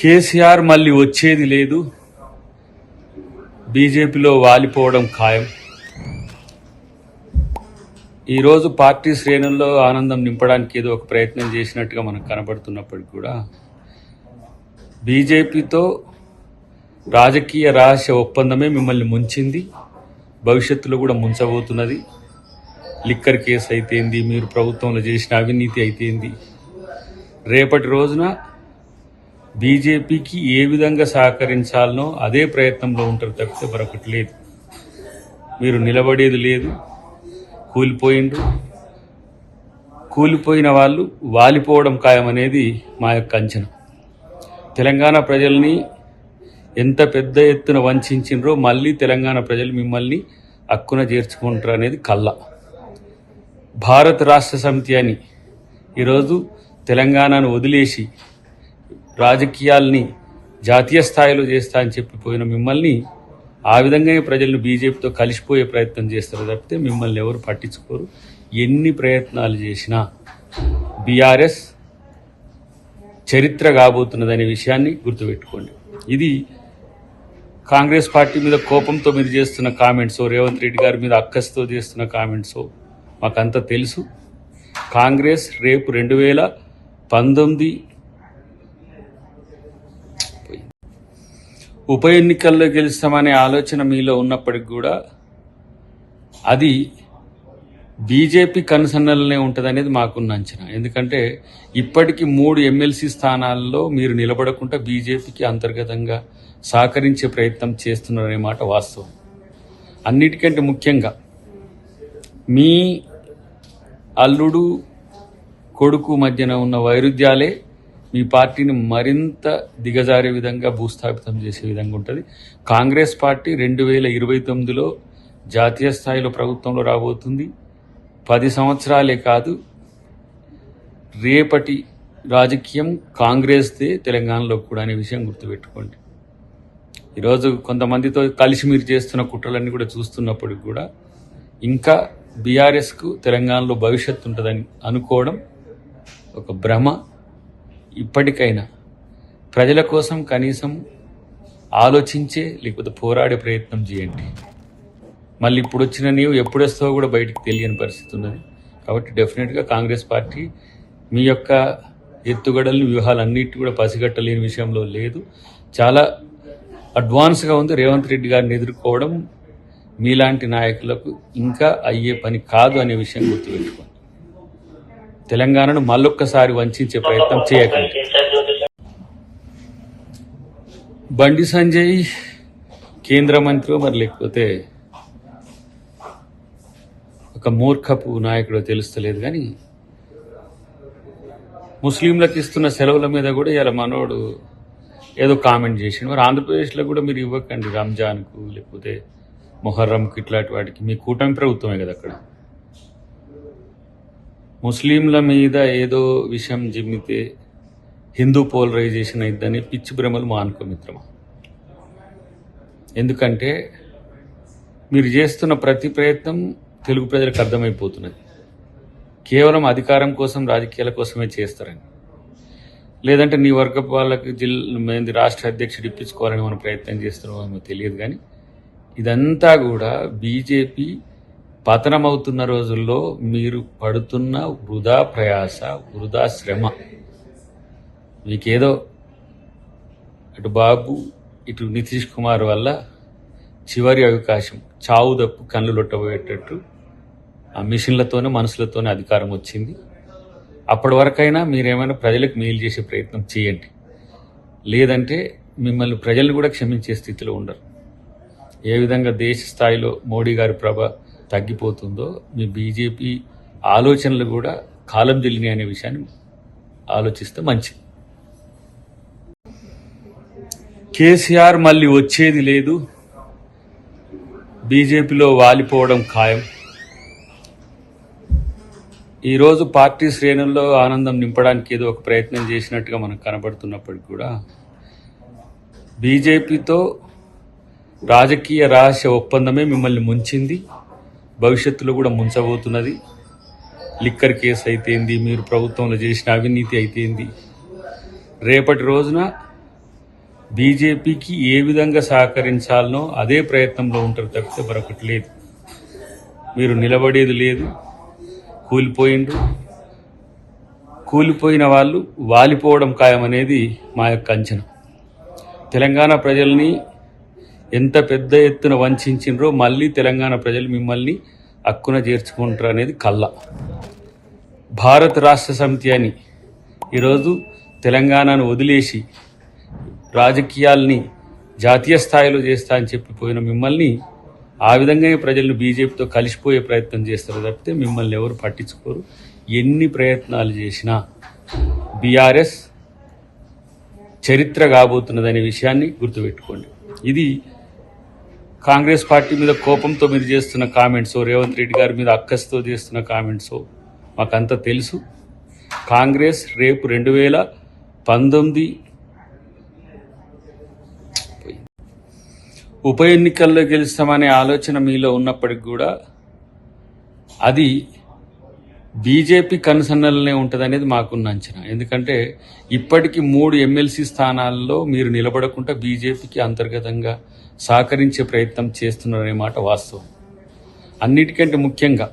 కేసీఆర్ మళ్ళీ వచ్చేది లేదు, బీజేపీలో వాలిపోవడం ఖాయం. ఈరోజు పార్టీ శ్రేణుల్లో ఆనందం నింపడానికి ఏదో ఒక ప్రయత్నం చేసినట్టుగా మనకు కనబడుతున్నప్పటికీ కూడా బీజేపీతో రాజకీయ రహస్య ఒప్పందమే మిమ్మల్ని ముంచింది, భవిష్యత్తులో కూడా ముంచబోతున్నది. లిక్కర్ కేసు అయితేంది, మీరు ప్రభుత్వంలో చేసిన అవినీతి అయితేంది, రేపటి రోజున బీజేపీకి ఏ విధంగా సహకరించాలనో అదే ప్రయత్నంలో ఉంటారు తప్పితే మరొకటి లేదు. మీరు నిలబడేది లేదు, కూలిపోయిన వాళ్ళు వాలిపోవడం ఖాయమనేది మా యొక్క అంచనా. తెలంగాణ ప్రజల్ని ఎంత పెద్ద ఎత్తున వంచిండ్రో మళ్ళీ తెలంగాణ ప్రజలు మిమ్మల్ని హక్కున చేర్చుకుంటారు అనేది కళ్ళ. భారత రాష్ట్ర సమితి అని ఈరోజు తెలంగాణను వదిలేసి రాజకీయాల్ని జాతీయ స్థాయిలో చేస్తా అని చెప్పిపోయిన మిమ్మల్ని ఆ విధంగానే ప్రజలను బీజేపీతో కలిసిపోయే ప్రయత్నం చేస్తారు తప్పితే మిమ్మల్ని ఎవరు పట్టించుకోరు. ఎన్ని ప్రయత్నాలు చేసినా బీఆర్ఎస్ చరిత్ర కాబోతున్నదనే విషయాన్ని గుర్తుపెట్టుకోండి. ఇది కాంగ్రెస్ పార్టీ మీద కోపంతో మీరు చేస్తున్న కామెంట్స్, రేవంత్ రెడ్డి గారి మీద అక్కస్తో చేస్తున్న కామెంట్స్ మాకంతా తెలుసు. కాంగ్రెస్ రేపు 2019 ఉప ఎన్నికల్లో గెలుస్తామనే ఆలోచన మీలో ఉన్నప్పటికి కూడా అది బీజేపీ కనుసన్నలనే ఉంటుంది అనేది మాకున్న అంచనా. ఎందుకంటే ఇప్పటికీ 3 ఎమ్మెల్సీ స్థానాల్లో మీరు నిలబడకుండా బీజేపీకి అంతర్గతంగా సహకరించే ప్రయత్నం చేస్తున్నారనే మాట వాస్తవం. అన్నిటికంటే ముఖ్యంగా మీ అల్లుడు కొడుకు మధ్యన ఉన్న వైరుధ్యాలే మీ పార్టీని మరింత దిగజారే విధంగా భూస్థాపితం చేసే విధంగా ఉంటుంది. కాంగ్రెస్ పార్టీ 2029లో జాతీయ స్థాయిలో ప్రభుత్వంలో రాబోతుంది. 10 సంవత్సరాలే కాదు, రేపటి రాజకీయం కాంగ్రెస్దే తెలంగాణలో కూడా అనే విషయం గుర్తుపెట్టుకోండి. ఈరోజు కొంతమందితో కలిసి మీరు చేస్తున్న కుట్రలన్నీ కూడా చూస్తున్నప్పటికి కూడా ఇంకా బీఆర్ఎస్కు తెలంగాణలో భవిష్యత్తు ఉంటుందని అనుకోవడం ఒక భ్రమ. ఇప్పటికైనా ప్రజల కోసం కనీసం ఆలోచించే లేకపోతే పోరాడే ప్రయత్నం చేయండి. మళ్ళీ ఇప్పుడు వచ్చిన నీవు ఎప్పుడొస్తావో కూడా బయటికి తెలియని పరిస్థితి ఉన్నది. కాబట్టి డెఫినెట్గా కాంగ్రెస్ పార్టీ మీ యొక్క ఎత్తుగడలు వ్యూహాలన్నిటి కూడా పసిగట్టలేని విషయంలో లేదు, చాలా అడ్వాన్స్గా ఉంది. రేవంత్ రెడ్డి గారిని ఎదుర్కోవడం మీలాంటి నాయకులకు ఇంకా అయ్యే పని కాదు అనే విషయం గుర్తుపెట్టుకోండి. తెలంగాణను మళ్ళొక్కసారి వంచే ప్రయత్నం చేయకండి. బండి సంజయ్ కేంద్ర మంత్రి మరి లేకపోతే ఒక మూర్ఖపు నాయకుడో తెలుస్తలేదు, కానీ ముస్లింలకు ఇస్తున్న సెలవుల మీద కూడా ఇలా మనోడు ఏదో కామెంట్ చేసిండు. మరి ఆంధ్రప్రదేశ్లో కూడా మీరు ఇవ్వకండి, రంజాన్కు లేకపోతే మొహర్రంకు ఇట్లాంటి వాటికి. మీ కూటమి ప్రభుత్వమే కదా అక్కడ. ముస్లింల మీద ఏదో విషయం జిమ్మితే హిందూ పోలరైజేషన్ అయిద్దని పిచ్చి భ్రమలు మానుకో మిత్రమా. ఎందుకంటే మీరు చేస్తున్న ప్రతి ప్రయత్నం తెలుగు ప్రజలకు అర్థమైపోతున్నది. కేవలం అధికారం కోసం, రాజకీయాల కోసమే చేస్తారని, లేదంటే నీ వర్గపు వాళ్ళకి రాష్ట్ర అధ్యక్షుడు ఇప్పించుకోవాలని మనం ప్రయత్నం చేస్తున్నామో తెలియదు. కానీ ఇదంతా కూడా బీజేపీ పతనమవుతున్న రోజుల్లో మీరు పడుతున్న వృధా ప్రయాస, వృధా శ్రమ. మీకేదో అటు బాబు ఇటు నితీష్ కుమార్ వల్ల చివరి అవకాశం, చావు దప్పు కళ్ళు లొట్టబోయేటట్టు ఆ మిషన్లతోనే మనుషులతోనే అధికారం వచ్చింది. అప్పటి వరకైనా మీరేమైనా ప్రజలకు మేలు చేసే ప్రయత్నం చేయండి, లేదంటే మిమ్మల్ని ప్రజలు కూడా క్షమించే స్థితిలో ఉండరు. ఏ విధంగా దేశ స్థాయిలో మోడీ గారి ప్రభ తగ్గిపోతుందో మీ బీజేపీ ఆలోచనలు కూడా కాలం చెల్లినాయి అనే విషయాన్ని ఆలోచిస్తే మంచిది. కేసీఆర్ మళ్ళీ వచ్చేది లేదు, బీజేపీలో వాలిపోవడం ఖాయం. ఈరోజు పార్టీ శ్రేణుల్లో ఆనందం నింపడానికి ఏదో ఒక ప్రయత్నం చేసినట్టుగా మనకు కనబడుతున్నప్పటికీ కూడా బీజేపీతో రాజకీయ రహస్య ఒప్పందమే మిమ్మల్ని ముంచింది, భవిష్యత్తులో కూడా ముంచబోతున్నది. లిక్కర్ కేసు అయితేంది, మీరు ప్రభుత్వంలో చేసిన అవినీతి అయితేంది, రేపటి రోజున బీజేపీకి ఏ విధంగా సహకరించాలనో అదే ప్రయత్నంలో ఉంటారు తప్పితే మరొకటి లేదు. మీరు నిలబడేది లేదు, కూలిపోయిన వాళ్ళు వాలిపోవడం ఖాయమనేది మా యొక్క అంచనా. తెలంగాణ ప్రజల్ని ఎంత పెద్ద ఎత్తున వంచిండ్రో మళ్ళీ తెలంగాణ ప్రజలు మిమ్మల్ని హక్కున చేర్చుకుంటారు అనేది కళ్ళ. భారత రాష్ట్ర సమితి అని ఈరోజు తెలంగాణను వదిలేసి రాజకీయాల్ని జాతీయ స్థాయిలో చేస్తా అని చెప్పిపోయిన మిమ్మల్ని ఆ విధంగానే ప్రజలను బీజేపీతో కలిసిపోయే ప్రయత్నం చేస్తారు తప్పితే మిమ్మల్ని ఎవరు పట్టించుకోరు. ఎన్ని ప్రయత్నాలు చేసినా బీఆర్ఎస్ చరిత్ర కాబోతున్నదనే విషయాన్ని గుర్తుపెట్టుకోండి. ఇది కాంగ్రెస్ పార్టీ మీద కోపంతో మీరు చేస్తున్న కామెంట్స్, రేవంత్ రెడ్డి గారి మీద అక్కస్తో చేస్తున్న కామెంట్స్ మాకంతా తెలుసు. కాంగ్రెస్ రేపు 2019 ఉప ఎన్నికల్లో గెలుస్తామనే ఆలోచన మీలో ఉన్నప్పటికి కూడా అది బీజేపీ కనుసన్నలనే ఉంటుంది అనేది మాకున్న అంచనా. ఎందుకంటే ఇప్పటికీ 3 ఎమ్మెల్సీ స్థానాల్లో మీరు నిలబడకుండా బీజేపీకి అంతర్గతంగా సహకరించే ప్రయత్నం చేస్తున్నారనే మాట వాస్తవం. అన్నిటికంటే ముఖ్యంగా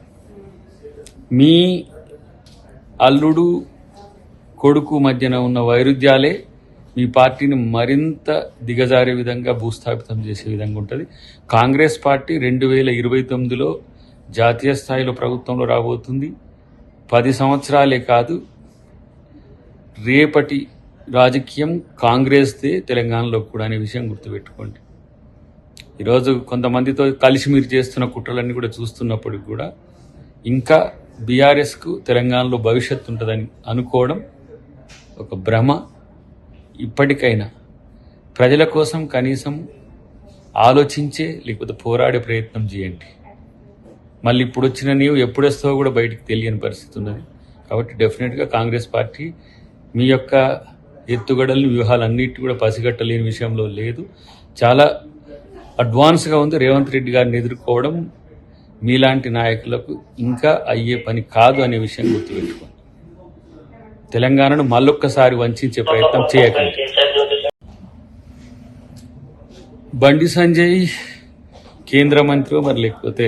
మీ అల్లుడు కొడుకు మధ్యన ఉన్న వైరుధ్యాలే మీ పార్టీని మరింత దిగజారే విధంగా భూస్థాపితం చేసే విధంగా ఉంటుంది. కాంగ్రెస్ పార్టీ 2029లో జాతీయ స్థాయిలో ప్రభుత్వంలో రాబోతుంది. 10 సంవత్సరాలే కాదు, రేపటి రాజకీయం కాంగ్రెస్దే తెలంగాణలో కూడా అనే విషయం గుర్తుపెట్టుకోండి. ఈరోజు కొంతమందితో కలిసి మీరు చేస్తున్న కుట్రలన్నీ కూడా చూస్తున్నప్పటికి కూడా ఇంకా బీఆర్ఎస్కు తెలంగాణలో భవిష్యత్తు ఉంటుందని అనుకోవడం ఒక భ్రమ. ఇప్పటికైనా ప్రజల కోసం కనీసం ఆలోచించే లేకపోతే పోరాడే ప్రయత్నం చేయండి. మళ్ళీ ఇప్పుడు వచ్చిన నీవు ఎప్పుడొస్తావో కూడా బయటికి తెలియని పరిస్థితి ఉన్నది. కాబట్టి డెఫినెట్గా కాంగ్రెస్ పార్టీ మీ యొక్క ఎత్తుగడలు వ్యూహాలన్నిటి కూడా పసిగట్టలేని విషయంలో లేదు. చాలా అడ్వాన్స్గా ఉంది. రేవంత్ రెడ్డి గారిని ఎదుర్కోవడం మీలాంటి నాయకులకు ఇంకా అయ్యే పని కాదు అనే విషయం గుర్తుపెట్టుకోండి. తెలంగాణను మళ్ళొక్కసారి వంచే ప్రయత్నం చేయకండి. బండి సంజయ్ కేంద్ర మంత్రి మరి లేకపోతే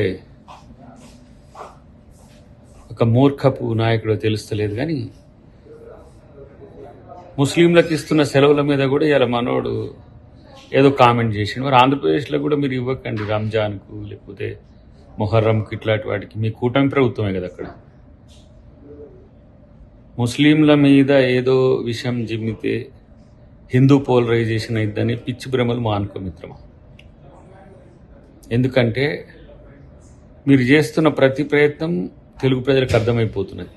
ఒక మూర్ఖపు నాయకుడో తెలుస్తలేదు, కానీ ముస్లింలకు ఇస్తున్న సెలవుల మీద కూడా ఇలా మనోడు ఏదో కామెంట్ చేసిండు. మరి ఆంధ్రప్రదేశ్లో కూడా మీరు ఇవ్వకండి, రంజాన్కు లేకపోతే మొహర్రంకు ఇట్లాంటి వాటికి. మీ కూటమి ప్రభుత్వమే కదా అక్కడ. ముస్లింల మీద ఏదో విషయం జిమ్మితే హిందూ పోలరైజేషన్ అయిద్దని పిచ్చి భ్రమలు మానుకో మిత్రమా. ఎందుకంటే మీరు చేస్తున్న ప్రతి ప్రయత్నం తెలుగు ప్రజలకు అర్థమైపోతున్నది.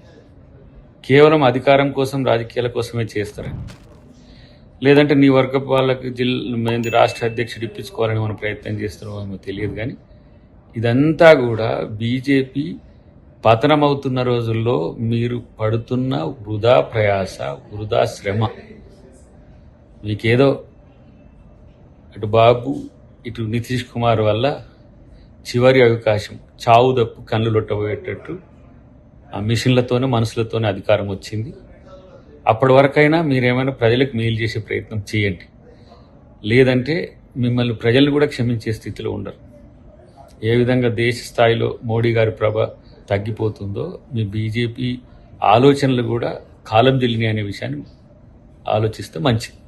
కేవలం అధికారం కోసం, రాజకీయాల కోసమే చేస్తారని, లేదంటే నీ వర్గపు వాళ్ళకి రాష్ట్ర అధ్యక్షుడు ఇప్పించుకోవాలని మనం ప్రయత్నం చేస్తున్నామో తెలియదు. కానీ ఇదంతా కూడా బీజేపీ పతనమవుతున్న రోజుల్లో మీరు పడుతున్న వృధా ప్రయాస, వృధా శ్రమ. మీకేదో అటు బాబు ఇటు నితీష్ కుమార్ వల్ల చివరి అవకాశం, చావు తప్పు కళ్ళు లొట్టబోయేటట్టు ఆ మిషన్లతోనే మనుషులతోనే అధికారం వచ్చింది. అప్పటి వరకైనా మీరేమైనా ప్రజలకు మేలు చేసే ప్రయత్నం చేయండి. లేదంటే మిమ్మల్ని ప్రజలు కూడా క్షమించే స్థితిలో ఉండరు. ఏ విధంగా దేశ స్థాయిలో మోడీ గారి ప్రభ తగ్గిపోతుందో మీ బీజేపీ ఆలోచనలు కూడా కాలం చెల్లినాయి అనే విషయాన్ని ఆలోచిస్తే మంచిది.